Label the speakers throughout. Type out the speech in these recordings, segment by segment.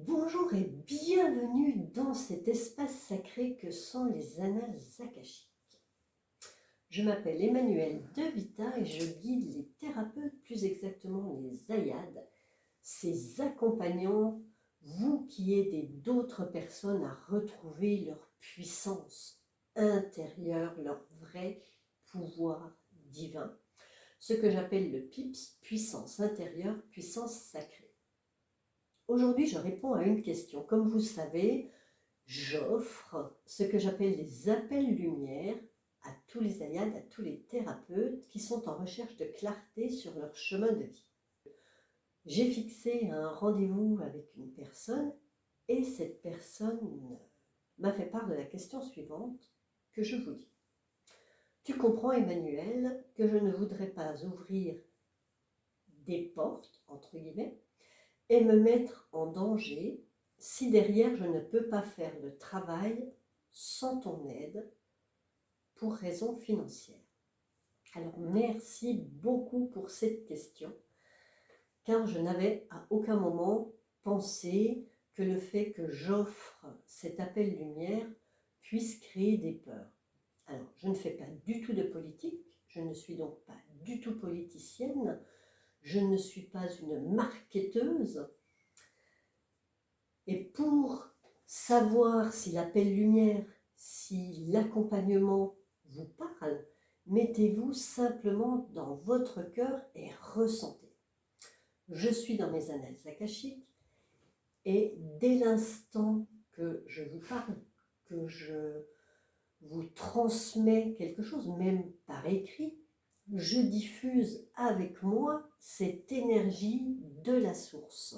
Speaker 1: Bonjour et bienvenue dans cet espace sacré que sont les annales akashiques. Je m'appelle Emmanuelle De Vita et je guide les thérapeutes, plus exactement les ayades, ces accompagnants, vous qui aidez d'autres personnes à retrouver leur puissance intérieure, leur vrai pouvoir divin, ce que j'appelle le PIPS, puissance intérieure, puissance sacrée. Aujourd'hui, je réponds à une question. Comme vous savez, j'offre ce que j'appelle les appels lumière à tous les ayades, à tous les thérapeutes qui sont en recherche de clarté sur leur chemin de vie. J'ai fixé un rendez-vous avec une personne et cette personne m'a fait part de la question suivante que je vous dis. Tu comprends, Emmanuel, que je ne voudrais pas ouvrir des portes, entre guillemets, et me mettre en danger si derrière je ne peux pas faire le travail sans ton aide pour raisons financières. Alors merci beaucoup pour cette question, car je n'avais à aucun moment pensé que le fait que j'offre cet appel lumière puisse créer des peurs. Alors je ne fais pas du tout de politique, je ne suis donc pas du tout politicienne, je ne suis pas une marketeuse. Et pour savoir si l'appel lumière, si l'accompagnement vous parle, mettez-vous simplement dans votre cœur et ressentez. Je suis dans mes annales akashiques et dès l'instant que je vous parle, que je vous transmets quelque chose, même par écrit, je diffuse avec moi cette énergie de la source.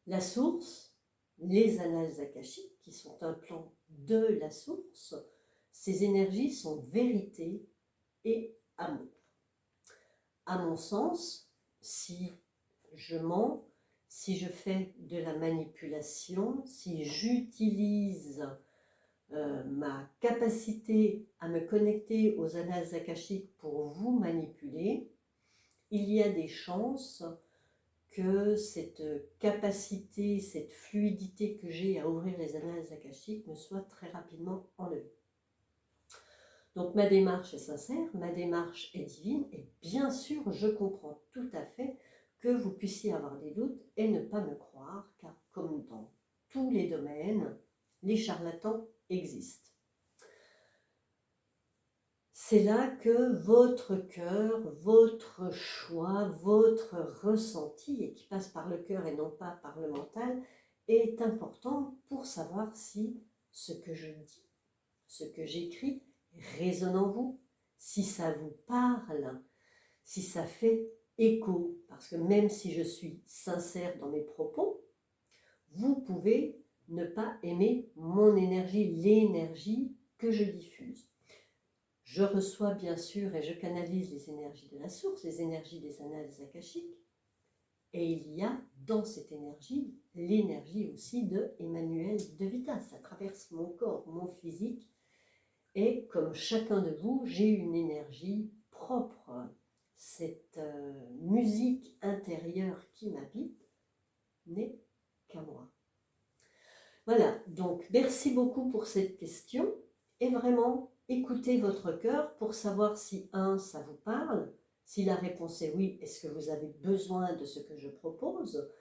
Speaker 1: La source, les annales akashiques, qui sont un plan de la source, ces énergies sont vérité et amour. À mon sens, si je mens, si je fais de la manipulation, si j'utilise ma capacité à me connecter aux annales akashiques pour vous manipuler, il y a des chances que cette capacité, cette fluidité que j'ai à ouvrir les annales akashiques me soit très rapidement enlevée. Donc ma démarche est sincère, ma démarche est divine et bien sûr je comprends tout à fait que vous puissiez avoir des doutes et ne pas me croire, car comme dans tous les domaines, les charlatans existent. C'est là que votre cœur, votre choix, votre ressenti, et qui passe par le cœur et non pas par le mental, est important pour savoir si ce que je dis, ce que j'écris, résonne en vous, si ça vous parle, si ça fait écho. Parce que même si je suis sincère dans mes propos, vous pouvez ne pas aimer mon énergie, l'énergie que je diffuse. Je reçois bien sûr et je canalise les énergies de la source, les énergies des annales akashiques, et il y a dans cette énergie l'énergie aussi de Emmanuelle De Vita. Ça traverse mon corps, mon physique, et comme chacun de vous, j'ai une énergie propre. Cette musique intérieure qui m'habite n'est qu'à moi. Voilà, donc merci beaucoup pour cette question, et vraiment, écoutez votre cœur pour savoir si, ça vous parle. Si la réponse est oui, est-ce que vous avez besoin de ce que je propose?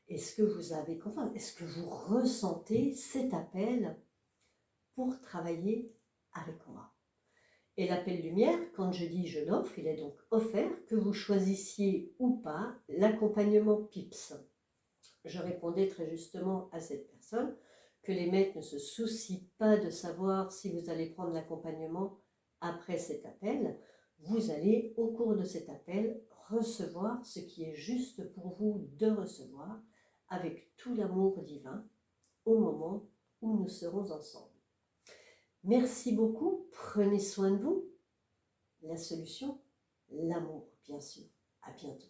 Speaker 1: Est-ce que vous avez confiance? Est-ce que vous ressentez cet appel pour travailler avec moi? Et l'appel lumière, quand je dis je l'offre, il est donc offert, que vous choisissiez ou pas l'accompagnement PIPS. Je répondais très justement à cette personne que les maîtres ne se soucient pas de savoir si vous allez prendre l'accompagnement après cet appel. Vous allez, au cours de cet appel, recevoir ce qui est juste pour vous de recevoir avec tout l'amour divin au moment où nous serons ensemble. Merci beaucoup, prenez soin de vous. La solution, l'amour, bien sûr. À bientôt.